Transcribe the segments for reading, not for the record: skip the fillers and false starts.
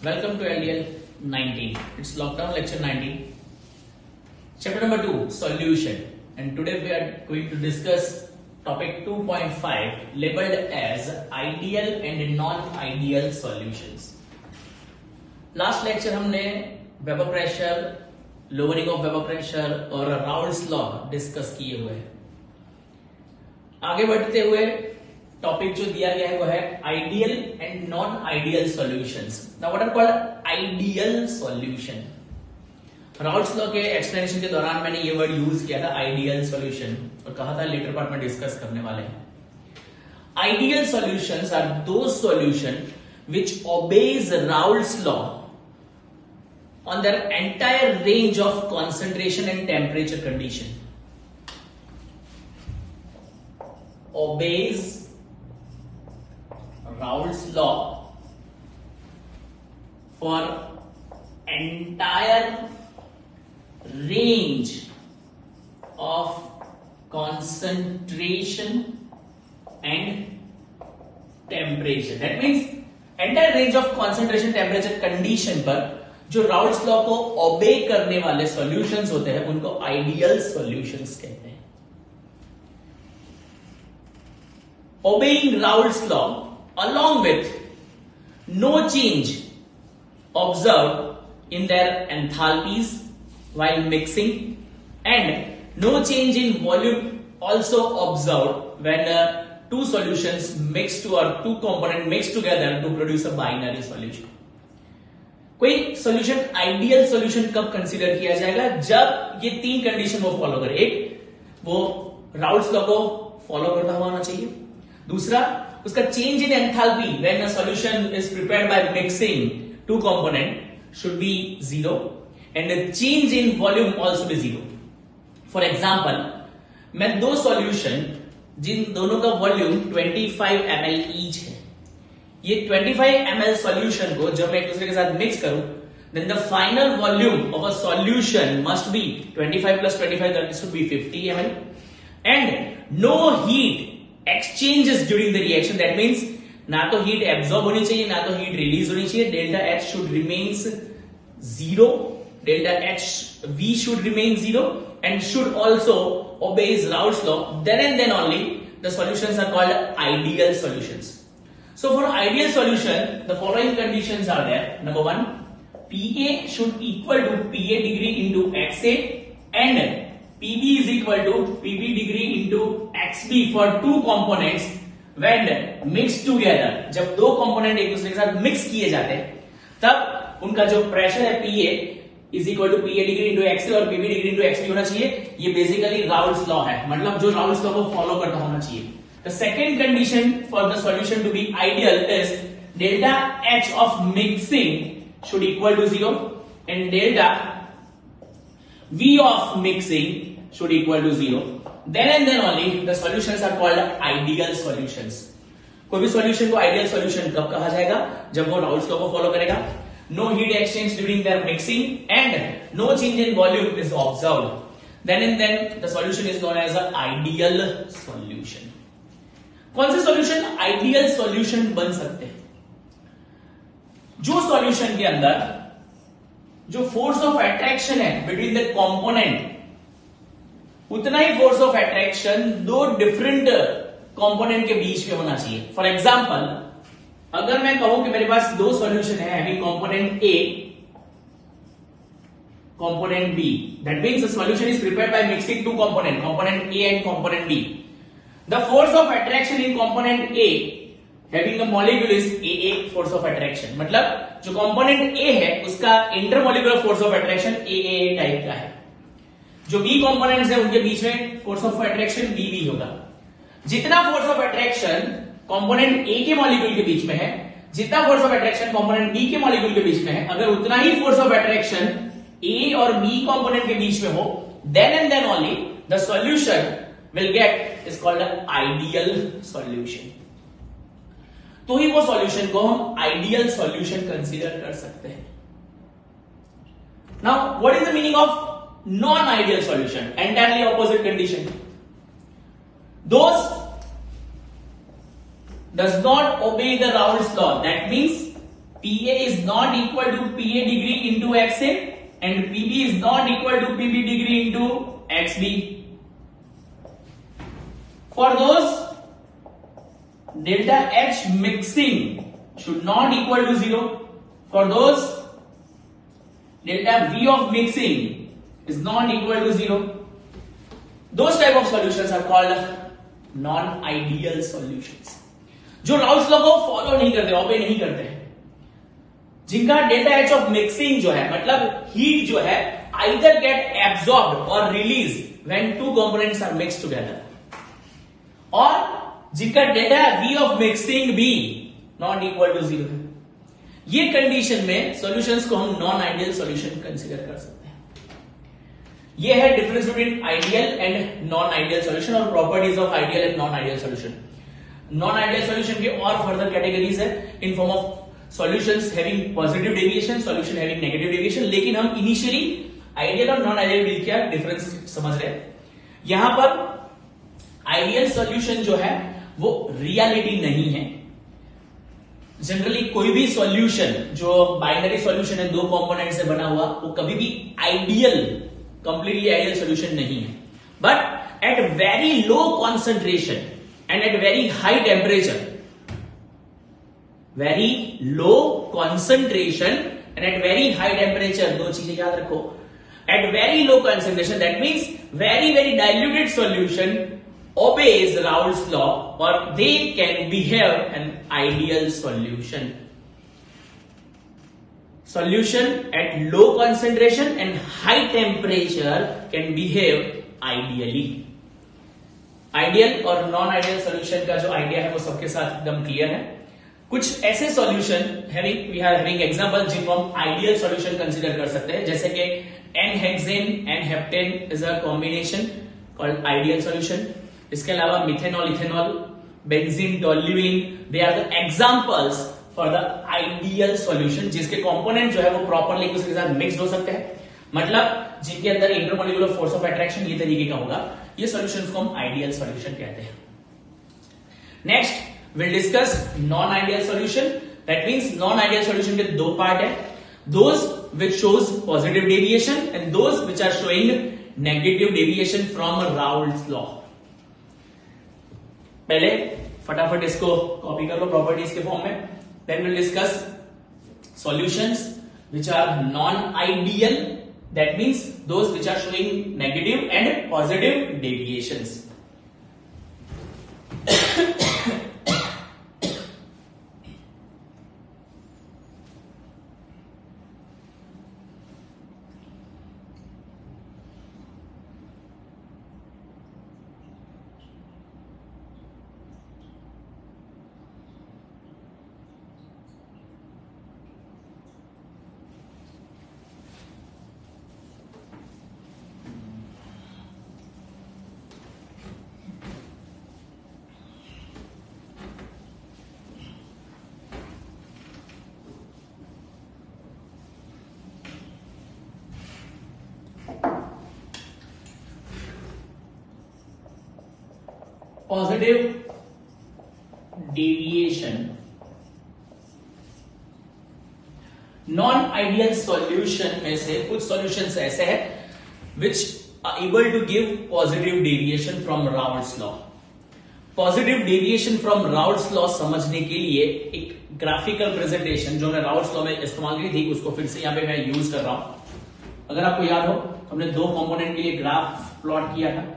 Welcome to LDL 19. It's lockdown lecture 19. Chapter number 2, solution. And today we are going to discuss topic 2.5 labeled as ideal and non-ideal solutions. Last lecture हमने vapour pressure, lowering of vapour pressure और Raoult's law discuss किए हुए हैं. आगे बढ़ते हुए topic जो दिया गया है वो है ideal and non ideal solutions. Now what are called ideal solution. Raoult's law के एक्सप्लेनेशन के दौरान मैंने ये वर्ड यूज किया था आइडियल सॉल्यूशन और कहा था लेटर पार्ट में डिस्कस करने वाले हैं. Ideal solutions are those solution which obeys Raoult's law on their entire range of concentration and temperature condition. Obeys Raoult's law for entire range of concentration and temperature. That means entire range of concentration temperature condition पर जो Raoult's law को ओबे करने वाले solutions होते हैं उनको ideal solutions कहते हैं. Obeying Raoult's law along with no change observed in their enthalpies while mixing and no change in volume also observed when two solutions mixed to or two component mixed together to produce a binary solution. कोई solution ideal solution कब consider किया जाएगा? जब ये तीन condition वो follow करे. एक, वो राउल्ट्स लॉ को फॉलो करता हुआ होना चाहिए. दूसरा, उसका change in enthalpy when a solution is prepared by mixing two component should be zero and the change in volume also be zero. For example, मैं दो सॉल्यूशन जिन दोनों का वॉल्यूम 25 ml ईच है, ये 25 ml सॉल्यूशन को जब मैं एक दूसरे के साथ मिक्स करूं, then the final volume of a solution must be 25 plus 25, that should be 50 ml, and no heat exchanges during the reaction. That means ना तो हीट एब्जॉर्ब होनी चाहिए ना तो हीट रिलीज होनी चाहिए. Delta H should remains zero, delta H we should remain zero and should also obeys Raoult's law. Then and then only the solutions are called ideal solutions. So for ideal solution, the following conditions are there. Number one, PA should equal to PA degree into XA and PB is equal to PB degree into XB for two components when mixed together. जब दो component एक दूसरे के साथ mix किए जाते हैं तब उनका जो pressure है PA is equal to PA degree into XA और पीबी डिग्री इंटू एक्सबी होना चाहिए. ये बेसिकली राउल्ट्स लॉ है, मतलब जो राउल्ट्स लॉ को फॉलो करता होना चाहिए. The second condition for the solution to be ideal is delta H of mixing should equal to zero and delta V of mixing should equal to zero. Then and then only the solutions are called ideal solutions. कोई भी solution को ideal solution कब कहा जाएगा? जब वो Raoult's law को follow करेगा, no heat exchange during their mixing and no change in volume is observed. Then and then the solution is known as an ideal solution. कौन से सॉल्यूशन आइडियल सॉल्यूशन बन सकते हैं? जो सॉल्यूशन के अंदर जो फोर्स ऑफ अट्रैक्शन है बिटवीन द कंपोनेंट उतना ही फोर्स ऑफ अट्रैक्शन दो डिफरेंट कंपोनेंट के बीच में होना चाहिए. फॉर एग्जाम्पल, अगर मैं कहूं कि मेरे पास दो सॉल्यूशन है, having component A, component B, that means the solution is prepared by mixing two component, component A and component B. The force of attraction in component A having the molecule is a force of attraction. मतलब जो component A है उसका intermolecular force of attraction A type का है. जो B components है उनके बीच में फोर्स ऑफ अट्रैक्शन बी होगा. जितना force of attraction component A के मॉलिक्यूल के बीच में है, जितना force of attraction component B के मॉलिक्यूल के बीच में है, अगर उतना ही फोर्स ऑफ अट्रैक्शन ए और बी कंपोनेंट के बीच में हो, then and then only the solution will get is called ideal solution. तो ही वो सॉल्यूशन को हम आइडियल सॉल्यूशन कंसीडर कर सकते हैं. Now what is the meaning of non ideal solution? Entirely opposite condition. Those does not obey the Raoult's law. That means PA is not equal to PA degree into XA and PB is not equal to PB degree into XB. For those, delta H mixing should not equal to 0. For those, delta V of mixing is not equal to 0. Those type of solutions are called non-ideal solutions. जो Raoult's law को follow नहीं करते, obey नहीं करते हैं, जिनका delta H of mixing जो है मतलब हीट जो है आइदर गेट एब्सॉर्ब्ड और release when two components are mixed together, और जिनका डेल्टा वी ऑफ मिक्सिंग भी नॉट इक्वल टू 0 है। ये कंडीशन में सॉल्यूशंस को हम नॉन आइडियल सॉल्यूशन कंसीडर कर सकते हैं। ये है difference between ideal and non ideal solution और properties of ideal and non ideal solution. Non ideal solution के और फर्दर कैटेगरीज है in form of solutions having positive deviation, solution having negative deviation, लेकिन हम इनिशियली आइडियल और non ideal क्या difference समझ रहे हैं। यहां पर आइडियल सॉल्यूशन जो है वो रियलिटी नहीं है। जनरली कोई भी सॉल्यूशन जो बाइनरी सॉल्यूशन है, दो कंपोनेंट से बना हुआ, वो कभी भी आइडियल, कंप्लीटली आइडियल सॉल्यूशन नहीं है। But at very low concentration and at very high temperature, very low concentration and at very high temperature, दो चीजें याद रखो। At very low concentration that means very very diluted solution obeys Raoult's law or they can behave an ideal solution. Solution at low concentration and high temperature can behave ideally. Ideal और non ideal solution का जो idea है वो सबके साथ एकदम clear है। कुछ ऐसे solution we are having example जिनको हम ideal solution consider कर सकते हैं, जैसे कि N-hexane and heptane is a combination called ideal solution. इसके अलावा methanol, ethanol, benzene, toluene, they are the examples for the ideal solution जिसके कंपोनेंट जो है वो प्रॉपरली एक दूसरे के साथ मिक्स्ड हो सकते हैं, मतलब जिनके अंदर इंटरमोलिकुलर फोर्स ऑफ अट्रैक्शन ये तरीके का होगा। ये सॉल्यूशंस को हम आइडियल सॉल्यूशन कहते हैं। Next will discuss non ideal solution. That means non ideal solution के दो पार्ट है, those which shows positive deviation and those which are showing negative deviation from Raoult's law. पहले फटाफट इसको कॉपी कर लो प्रॉपर्टीज के फॉर्म में। Then will discuss solutions which are non ideal, that means those which are showing negative and positive deviations. Positive deviation, non ideal solution में से कुछ सॉल्यूशंस ऐसे हैं which are able to give positive deviation from Raoult's law. Positive deviation from Raoult's law समझने के लिए एक graphical presentation जो मैं राउल्ट्स लॉ में इस्तेमाल की थी उसको फिर से यहां पे मैं यूज कर रहा हूं। अगर आपको याद हो हमने दो कंपोनेंट के लिए ग्राफ प्लॉट किया था,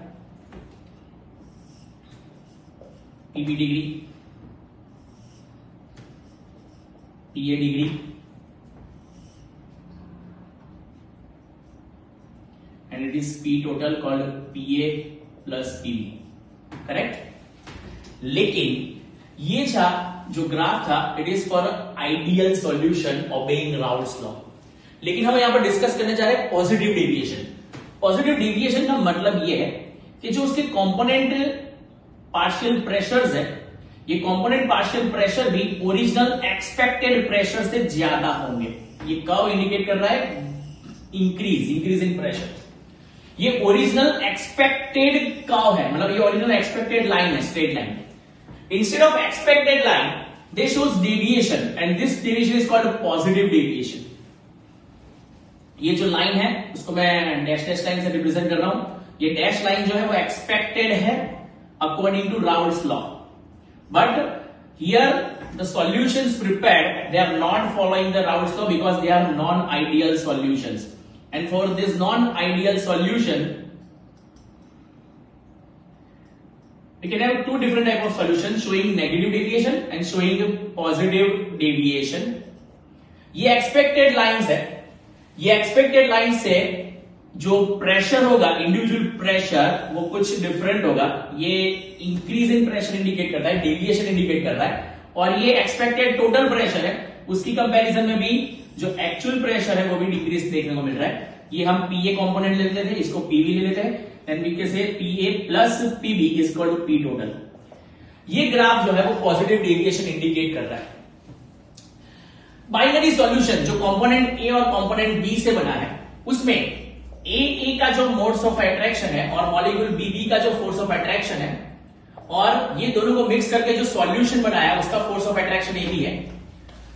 PB degree, PA degree, and it is P total called PA plus PB, correct. लेकिन ये जो ग्राफ था it is for ideal solution obeying Raoult's law, लेकिन हम यहां पर डिस्कस करने जा रहे हैं पॉजिटिव डेविएशन। पॉजिटिव डेविएशन का मतलब ये है कि जो उसके कंपोनेंट पार्शियल प्रेशर्स है, ये कंपोनेंट पार्शियल प्रेशर भी ओरिजिनल एक्सपेक्टेड प्रेशर से ज्यादा होंगे। ये कर्व इंडिकेट कर रहा है इंक्रीज इन प्रेशर। ये ओरिजिनल एक्सपेक्टेड कर्व है, मतलब ये ओरिजिनल एक्सपेक्टेड लाइन है, straight line. Instead of expected line they shows deviation and this deviation is called positive deviation. ये जो लाइन है उसको मैं डैश डैश लाइन से रिप्रेजेंट कर रहा हूं. ये डैश लाइन जो है वो एक्सपेक्टेड है according to Raoult's law, but here the solutions prepared, they are not following the Raoult's law because they are non-ideal solutions, and for this non-ideal solution we can have two different type of solutions showing negative deviation and showing positive deviation. ये expected lines है, ये expected lines से जो pressure होगा individual pressure वो कुछ different होगा. ये इंक्रीज इन प्रेशर इंडिकेट करता है, डेविएशन इंडिकेट कर रहा है, और ये एक्सपेक्टेड टोटल प्रेशर है उसकी कंपैरिजन में भी जो एक्चुअल प्रेशर है वो भी डिक्रीज देखने को मिल रहा है. ये हम पीए कंपोनेंट ले लेते थे, इसको पीवी ले लेते हैं, and we can say PA plus PB is equal to P total. ये ग्राफ जो है वो पॉजिटिव डेविएशन इंडिकेट कर रहा है. बाइनरी सॉल्यूशन जो कंपोनेंट ए और कंपोनेंट बी से बना है उसमें ए का जो मोड्स ऑफ अट्रैक्शन है और मॉलिक्यूल बी का जो फोर्स ऑफ अट्रैक्शन है, और ये दोनों को मिक्स करके जो सॉल्यूशन बनाया उसका फोर्स ऑफ अट्रैक्शन ए भी है.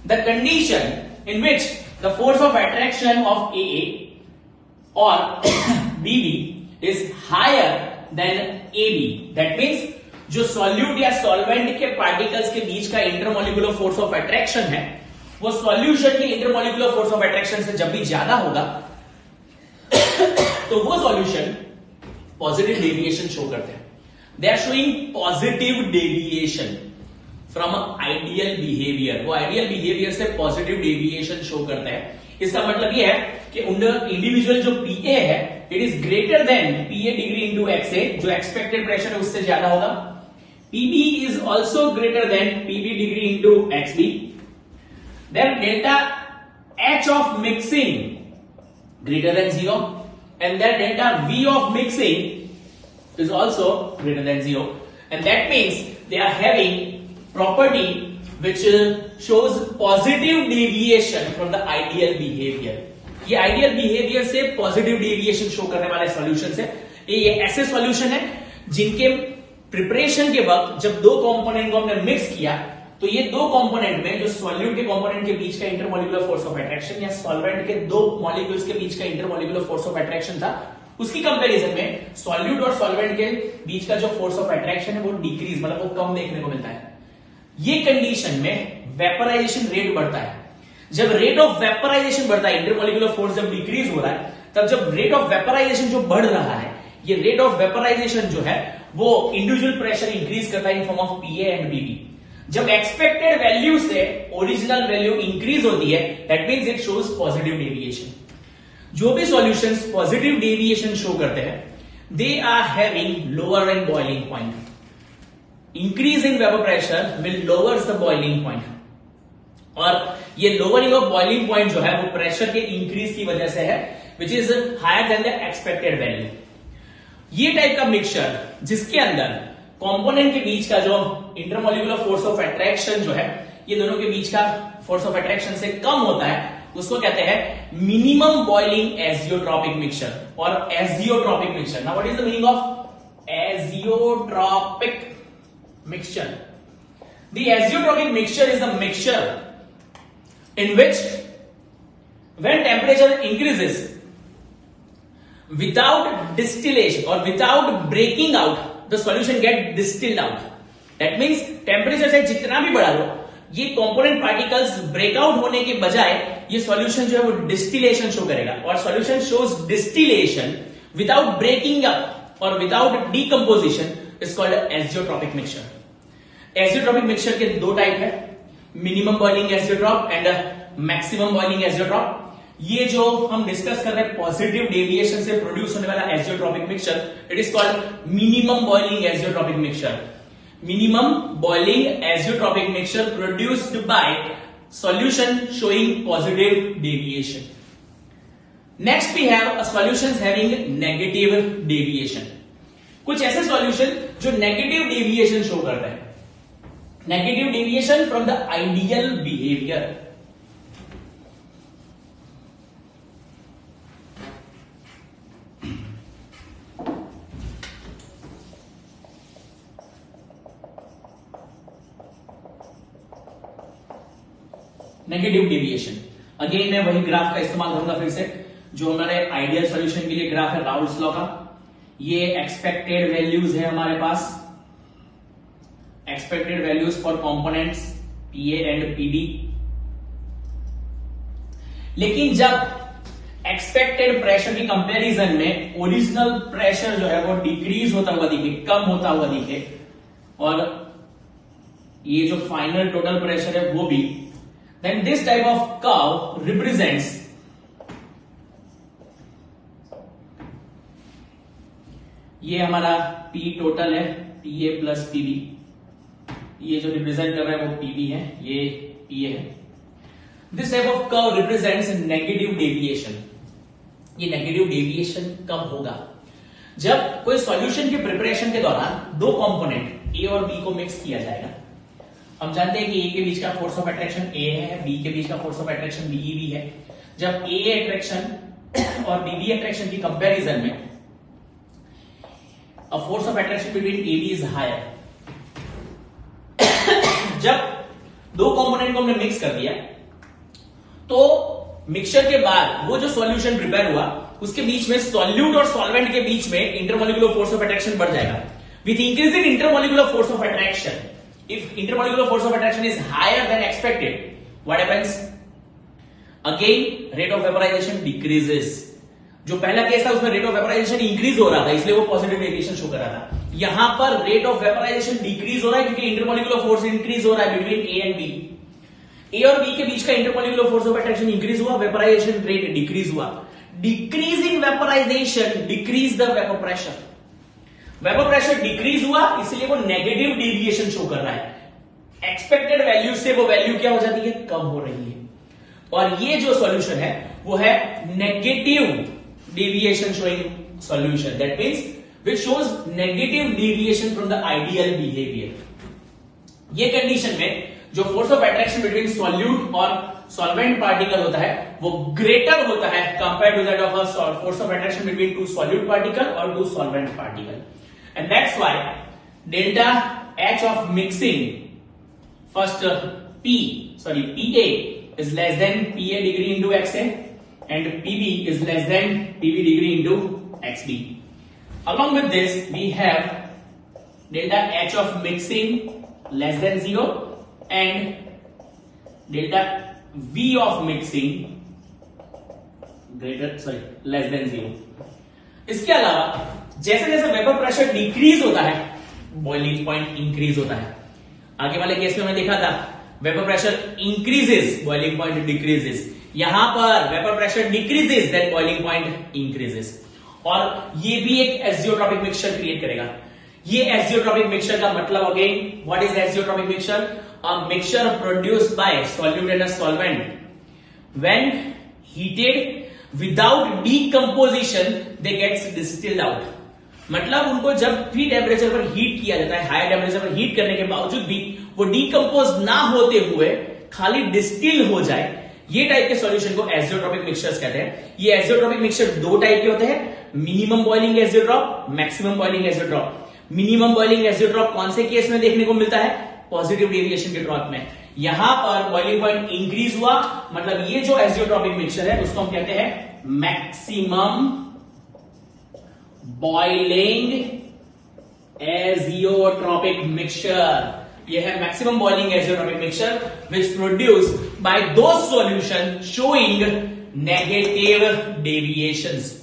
The condition in which the force of attraction of A और BB is higher than A B, that means जो सॉल्यूट या सॉल्वेंट के पार्टिकल्स के बीच का इंटरमॉलिक्यूलर फोर्स ऑफ अट्रैक्शन है वो सॉल्यूशन के इंटरमॉलिक्यूलर फोर्स ऑफ अट्रैक्शन से जब भी ज्यादा होगा तो वो सॉल्यूशन पॉजिटिव डेविएशन शो करते हैं. They are showing positive deviation from ideal behavior. वो ideal behavior से positive deviation show करते हैं. इसका मतलब ये है कि इंडिविजुअल जो PA है it is greater than PA degree into XA, जो expected pressure है उससे ज्यादा होगा. PB is also greater than PB degree into XB. Then delta H of mixing greater than 0, and then delta V of mixing is also greater than 0, and that means they are having property which shows positive deviation from the ideal behavior. ये ideal behavior से positive deviation show करने वाले solutions है. ये ऐसे solution है जिनके preparation के वक्त जब दो कंपोनेंट को हमने मिक्स किया तो ये दो कंपोनेंट में जो सॉल्यूट के कंपोनेंट के बीच का इंटरमॉलिक्यूलर फोर्स ऑफ अट्रैक्शन या सॉल्वेंट के दो मॉलिक्यूल्स के बीच का इंटरमॉलिक्यूलर फोर्स ऑफ अट्रैक्शन था, उसकी कंपैरिजन में सॉल्यूट और सॉल्वेंट के बीच का जो फोर्स ऑफ अट्रैक्शन है वो डिक्रीज मतलब वो कम देखने को मिलता है. ये कंडीशन में वेपराइजेशन रेट बढ़ता है. जब रेट ऑफ वेपराइजेशन बढ़ता है, इंटरमॉलिक्यूलर फोर्स जब डिक्रीज हो रहा है, तब जब रेट ऑफ वेपराइजेशन जो बढ़ रहा है, ये रेट ऑफ वेपराइजेशन जो है वो इंडिविजुअल प्रेशर इंक्रीज करता है in form of PA and BB. जब एक्सपेक्टेड वैल्यू से ओरिजिनल वैल्यू इंक्रीज होती है, that means it shows positive deviation. जो भी सॉल्यूशंस पॉजिटिव डेविएशन शो करते हैं, they are having lower in boiling point. Increase in vapour pressure will lowers the boiling point, और ये lowering of boiling point जो है वो प्रेशर के इंक्रीज की वजह से है, which is higher than the expected value. ये टाइप का मिक्सचर जिसके अंदर कंपोनेंट के बीच का जो इंटरमॉलिक्यूलर फोर्स ऑफ अट्रैक्शन जो है ये दोनों के बीच का फोर्स ऑफ अट्रैक्शन से कम होता है, उसको कहते हैं मिनिमम बॉइलिंग एजियोट्रॉपिक मिक्सचर और azeotropic mixture. Now what is the meaning of azeotropic mixture? The azeotropic mixture is the mixture in which when temperature increases without distillation or without breaking out, the solution get distilled out. That means temperature से जितना भी बढ़ा लो, ये component particles breakout होने के बजाय ये solution जो है वो distillation शो करेगा, और solution shows distillation without breaking up or without decomposition is called azeotropic mixture. Azeotropic mixture के दो टाइप है, minimum boiling azeotrope and maximum boiling azeotrope. ये जो हम डिस्कस कर रहे हैं पॉजिटिव डेविएशन से प्रोड्यूस होने वाला azeotropic mixture, it is called minimum boiling azeotropic mixture. Minimum boiling azeotropic mixture produced by solution showing positive deviation. Next we have solutions having negative deviation. कुछ ऐसे सॉल्यूशन जो negative deviation show करते हैं. Negative deviation from the ideal behavior. Negative deviation. Again मैं वही graph का इस्तेमाल करूंगा फिर से, जो हमारे आइडियल सॉल्यूशन के लिए ग्राफ है राउल्स लॉ का। ये एक्सपेक्टेड वैल्यूज है हमारे पास, expected values for components PA and PB. लेकिन जब एक्सपेक्टेड प्रेशर की कंपैरिजन में ओरिजिनल प्रेशर जो है वो डिक्रीज होता हुआ दिखे, कम होता हुआ दिखे, और ये जो फाइनल टोटल प्रेशर है वो भी, then this type of curve represents ये हमारा पी टोटल है, पीए प्लस पीबी। ये जो रिप्रेजेंट कर रहा है वो पीबी है, ये पीए है। This type of curve represents negative deviation. ये नेगेटिव डेविएशन कब होगा? जब कोई सॉल्यूशन के प्रिपरेशन के दौरान दो कंपोनेंट ए और बी को मिक्स किया जाएगा। हम जानते हैं कि ए के बीच का फोर्स ऑफ अट्रैक्शन ए है, बी के बीच का फोर्स ऑफ अट्रैक्शन बी भी है। जब ए अट्रैक्शन और बीबी अट्रैक्शन की कंपैरिजन में a force of attraction between AB is higher। जब दो कंपोनेंट को हमने मिक्स कर दिया तो मिक्सचर के बाद वो जो सॉल्यूशन प्रिपेयर हुआ उसके बीच में सॉल्यूट और सॉल्वेंट के बीच में इंटरमोलिकुलर फोर्स ऑफ अट्रैक्शन बढ़ जाएगा। With increasing intermolecular force of attraction, if intermolecular force of attraction is higher than expected, what happens? Again rate of vaporisation decreases. जो पहला केस था उसमें रेट ऑफ वेपोराइजेशन इंक्रीज हो रहा था, इसलिए वो पॉजिटिव डेविएशन शो कर रहा था। यहां पर रेट ऑफ वेपोराइजेशन डिक्रीज हो रहा है क्योंकि इंटरमोलिकुलर फोर्स इंक्रीज हो रहा है बिटवीन ए एंड बी। ए और बी के बीच का intermolecular force of attraction increase हुआ, वेपोराइजेशन रेट डिक्रीज हुआ। Decreasing vaporisation decrease the vapour pressure. Vapour pressure decrease हुआ इसलिए वो नेगेटिव डेविएशन शो कर रहा है। एक्सपेक्टेड वैल्यू से वो वैल्यू क्या हो जाती है? कम हो रही है। और ये जो सॉल्यूशन है वो है negative deviation showing solution, that means which shows negative deviation from the ideal behavior। ये कंडीशन में जो force of attraction between solute और सॉल्वेंट पार्टिकल होता है वो ग्रेटर होता है compare to that of a force of attraction between two solute particle और two solvent particle. And that's why delta H of mixing first PA is less than PA degree into XA and PB is less than PB degree into XB. Along with this, we have delta H of mixing less than 0 and delta V of mixing less than 0. इसके अलावा जैसे जैसे vapour pressure decrease होता है boiling point increase होता है। आगे वाले केस में हमने देखा था vapour pressure increases, boiling point decreases. यहां पर vapour pressure decreases then boiling point increases. और ये भी एक एजियोट्रॉपिक मिक्सचर क्रिएट करेगा। ये एजियोट्रॉपिक मिक्सचर का मतलब again what is azeotropic mixture? A mixture produced by solute and solvent when heated without decomposition they gets distilled out. मतलब उनको जब भी टेम्परेचर पर हीट किया जाता है, हाई टेम्परेचर पर हीट करने के बावजूद भी वो डीकंपोज ना होते हुए खाली डिस्टिल हो जाए, ये टाइप के सॉल्यूशन को एजियोट्रॉपिक मिक्सचर्स कहते हैं। ये एजियोट्रॉपिक मिक्सचर दो टाइप के होते हैं, minimum boiling azeotrope, maximum boiling azeotrope. Minimum boiling azeotrope कौन से केस में देखने को मिलता है? पॉजिटिव डेविएशन के ड्रॉप में। यहां पर बॉइलिंग पॉइंट इंक्रीज हुआ, मतलब ये जो एजियोट्रॉपिक मिक्सचर है उसको हम कहते हैं मैक्सिमम बॉइलिंग एजियोट्रॉपिक मिक्सचर। यह है maximum boiling azeotropic mixture which produce by those solution showing negative deviations.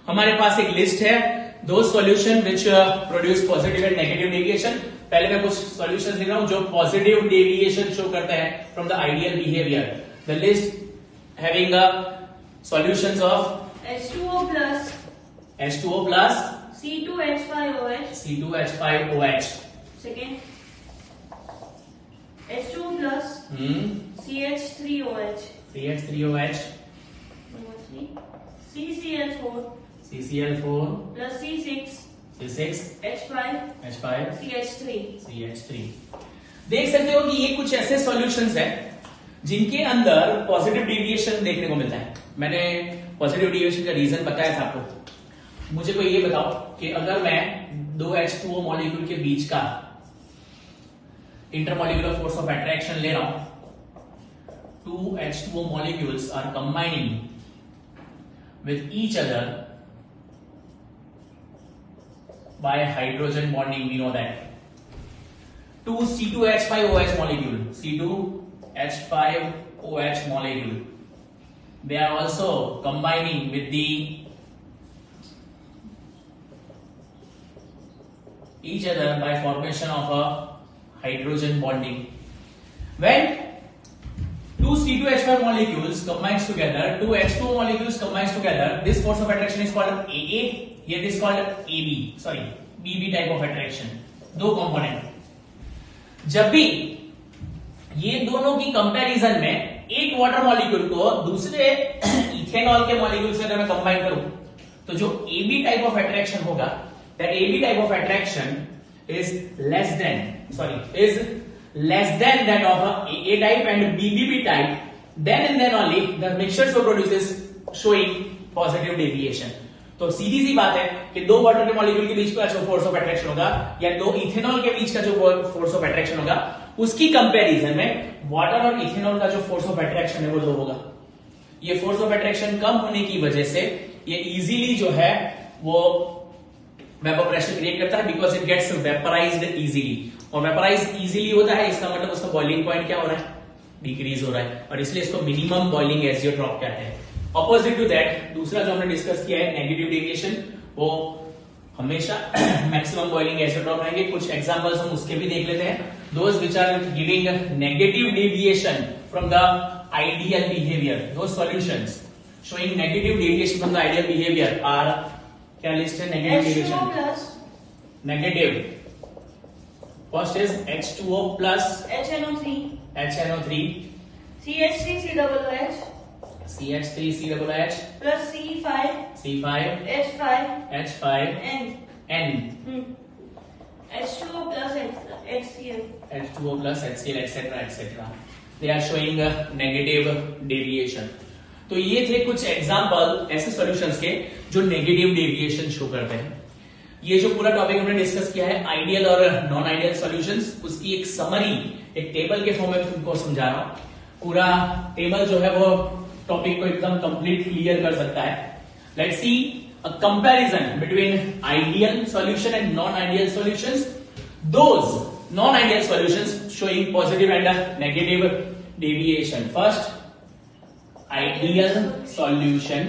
हमारे पास एक लिस्ट है दो solution which produce positive and negative deviation. पहले मैं कुछ सॉल्यूशंस लिख रहा हूं जो पॉजिटिव डेविएशन शो करते हैं from the ideal behaviour. The list having solutions of H2O plus C2H5OH second H2O plus CH3OH CCl4 plus C6H5 CH3। देख सकते हो कि ये कुछ ऐसे सॉल्यूशंस हैं जिनके अंदर पॉजिटिव डेविएशन देखने को मिलता है। मैंने पॉजिटिव डेविएशन का रीजन बताया था आपको। मुझे कोई ये बताओ कि अगर मैं दो H2O मॉलिक्यूल के बीच का इंटरमॉलिक्यूलर फोर्स ऑफ अट्रैक्शन ले रहा हूं two H2O molecules are combining with each other by hydrogen bonding, we know that. Two C2H5OH molecule, C2H5OH molecule, they are also combining with each other by formation of a hydrogen bonding. When two C2H5 molecules combines together, two H2O molecules combines together, this force of attraction is called AA, here it is called AB, sorry, BB type of attraction. दो component, जब भी ये दोनों की comparison में एक water molecule को दूसरे इथेनॉल के मॉलिक्यूल से अगर मैं कंबाइन करूं, तो जो AB टाइप ऑफ अट्रैक्शन होगा, that AB type of attraction is less than that of AA type and BBB type, then and then only the mixture so produces showing positive deviation. तो सीधी सी बात है कि दो water के molecule के बीच का जो फोर्स ऑफ अट्रैक्शन होगा या दो इथेनॉल के बीच का जो फोर्स ऑफ अट्रैक्शन होगा, उसकी कंपैरिजन में वाटर और इथेनॉल का जो फोर्स ऑफ अट्रैक्शन है वो लो होगा. ये फोर्स ऑफ अट्रैक्शन कम होने की वजह से ये इजीली जो है वो वेपर प्रेशर क्रिएट करता है, बिकॉज इट गेट्स वेपराइज्ड इजीली. और वेपराइज इजीली होता है, इसका मतलब उसका बॉइलिंग पॉइंट क्या हो रहा है, डिक्रीज हो रहा है, और इसलिए इसको मिनिमम बॉइलिंग एजियोट्रॉप कहते हैं. ऑपोजिट टू दैट, दूसरा जो हमने डिस्कस किया है नेगेटिव डेविएशन, वो हमेशा मैक्सिमम बॉइलिंग एजियोट्रॉप रहेंगे. कुछ एग्जांपल्स हम उसके भी देख लेते हैं. Those which are giving negative deviation from the ideal behaviour, those solutions showing negative deviation from the ideal behavior are, क्या लिस्ट है negative deviation? Negative, first is H2O plus HNO3, CH3COOH CH3COOH plus C5H5N H2O plus HCl etc. They are showing a negative deviation. तो ये थे कुछ example ऐसे solutions के जो negative deviation show करते हैं. ये जो पूरा टॉपिक हमने डिस्कस किया है आइडियल और नॉन आइडियल सॉल्यूशंस, उसकी एक समरी एक टेबल के फॉर्म में तुमको समझा रहा हूं. पूरा टेबल जो है वो टॉपिक को एकदम कंप्लीट क्लियर कर सकता है. Let's see a comparison between ideal solution and non ideal solutions. Those non ideal solutions showing positive and negative deviation. First, ideal solution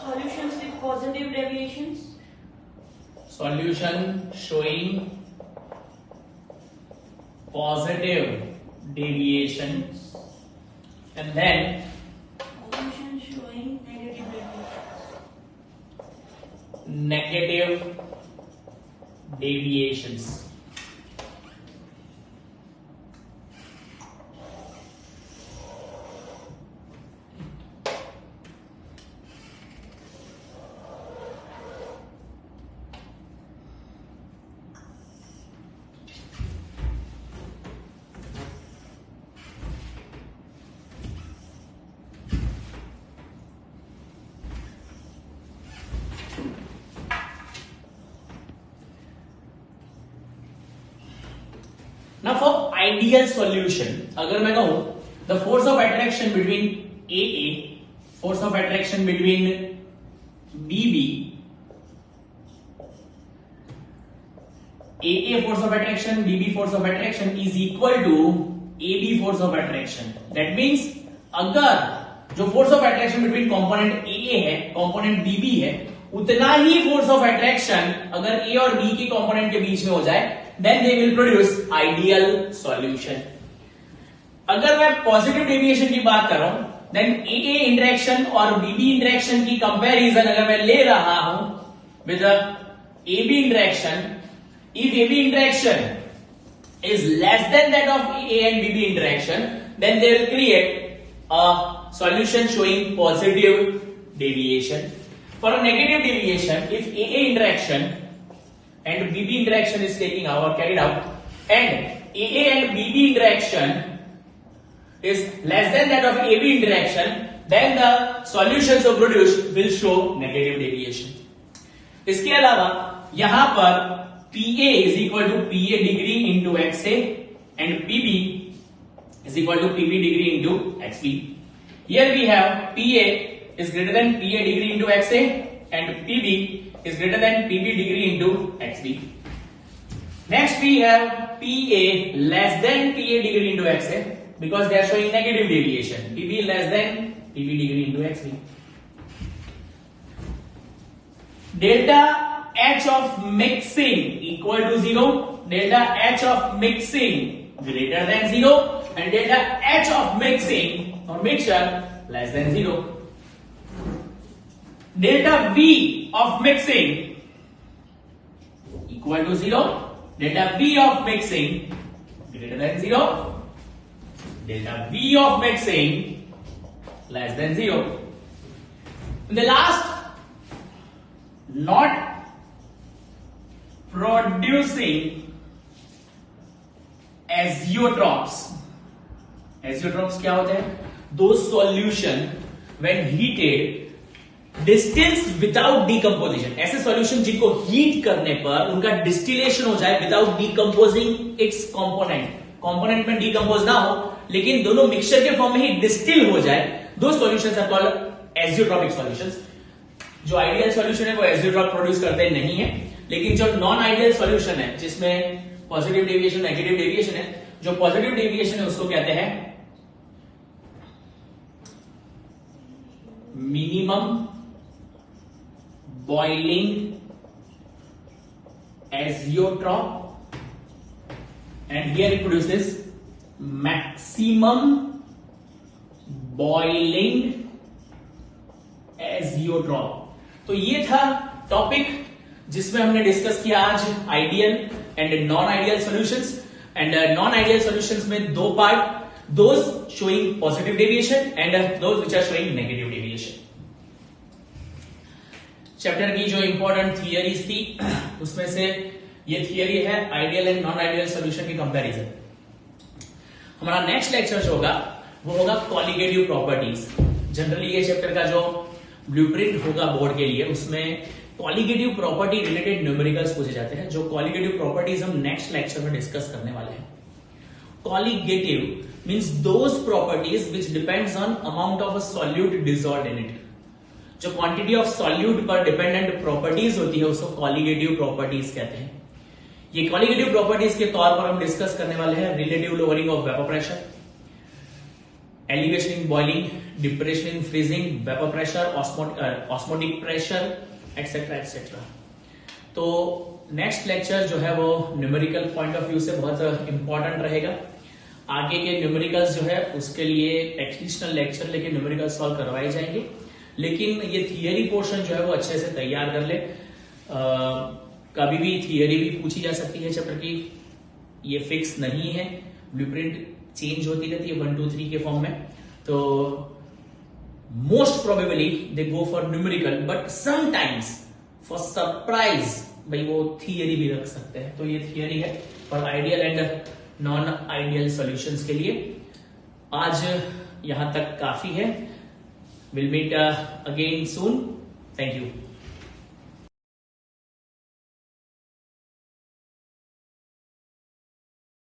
solutions with positive deviations, solution showing positive deviation, and then solution showing negative deviations. Now for ideal solution, अगर मैं कहूं the force of attraction between AA, force of attraction between BB, AA force of attraction, BB force of attraction is equal to AB force of attraction. That means अगर जो force of attraction between component AA है, component BB है, उतना ही force of attraction अगर A और B के component के बीच में हो जाए, then they will produce ideal solution. अगर मैं पॉजिटिव डेविएशन की बात कर रहा हूं, then AA इंटरेक्शन और BB इंटरेक्शन की कंपैरिजन अगर मैं ले रहा हूं with the AB interaction, if AB interaction is less than that of AA and BB interaction, then they will create a solution showing positive deviation. For a negative deviation, if AA interaction and BB interaction is taking out or carried out, and AA and BB interaction is less than that of AB interaction, then the solution so produced will show negative deviation. इसके अलावा यहां पर PA is equal to PA degree into XA and PB is equal to PB degree into XB. Here we have PA is greater than PA degree into XA and PB is greater than PB degree into XB. Next we have PA less than PA degree into XA because they are showing negative deviation. PB less than PB degree into XB. Delta H of mixing equal to 0, delta H of mixing greater than 0 and delta H of mixing or mixture less than 0. Delta V of mixing equal to 0, delta V of mixing greater than 0, delta V of mixing less than 0. And the last, not producing azeotrophs. Azeotrophs क्या होते हैं? Those solution when heated distills without decomposition. ऐसे solution जिनको heat करने पर उनका distillation हो जाए without decomposing its component. Component में decompose ना हो लेकिन दोनों mixture के form में ही distill हो जाए. Those solutions are called azeotropic solutions. जो आइडियल सॉल्यूशन है वो एजियोट्रॉप प्रोड्यूस करते नहीं है, लेकिन जो नॉन आइडियल सॉल्यूशन है जिसमें पॉजिटिव डेविएशन नेगेटिव डेविएशन है, जो पॉजिटिव डेविएशन है उसको कहते हैं minimum boiling azeotrope and here it produces maximum boiling azeotrope. तो ये था टॉपिक जिसमें हमने डिस्कस किया आज ideal and non ideal solutions. And non ideal solutions में दो part, those showing positive deviation and those which are showing negative deviation. Chapter की जो इंपॉर्टेंट थियरीज थी उसमें से ये थियरी है ideal and non ideal solution की कंपैरिजन. हमारा नेक्स्ट लेक्चर जो होगा वो होगा कॉलिगेटिव प्रॉपर्टीज. जनरली ये चैप्टर का जो ब्लूप्रिंट होगा बोर्ड के लिए उसमें कॉलिगेटिव प्रॉपर्टी रिलेटेड न्यूमेरिकल्स पूछे जाते हैं, जो कॉलिगेटिव प्रॉपर्टीज हम नेक्स्ट लेक्चर में डिस्कस करने वाले हैं. Colligative means those properties which depends on amount of a solute dissolved in it. जो क्वांटिटी ऑफ सॉल्यूट पर डिपेंडेंट प्रॉपर्टीज होती है उसको कॉलिगेटिव प्रॉपर्टीज कहते हैं. ये कॉलिगेटिव प्रॉपर्टीज के तौर पर हम डिस्कस करने वाले हैं relative lowering of vapour pressure, elevation in boiling, depression in freezing, vapour pressure, osmotic pressure etcetera etcetera. तो नेक्स्ट लेक्चर जो है वो न्यूमेरिकल पॉइंट ऑफ व्यू से बहुत इंपॉर्टेंट रहेगा. आगे के न्यूमेरिकल्स जो है उसके लिए एडिशनल लेक्चर लेके न्यूमेरिकल सॉल्व करवाए जाएंगे, लेकिन ये थियरी पोर्शन जो है वो अच्छे से तैयार कर ले. कभी भी थियरी भी पूछी जा सकती है चैप्टर की, ये फिक्स नहीं है, ब्लूप्रिंट चेंज होती रहती है 1 2 3 के फॉर्म में. तो most probably they go for numerical, but sometimes for surprise भाई वो थियरी भी रख सकते हैं. तो ये थियरी है for ideal and non ideal solutions के लिए. आज यहां तक काफी है. Will meet again soon. Thank you.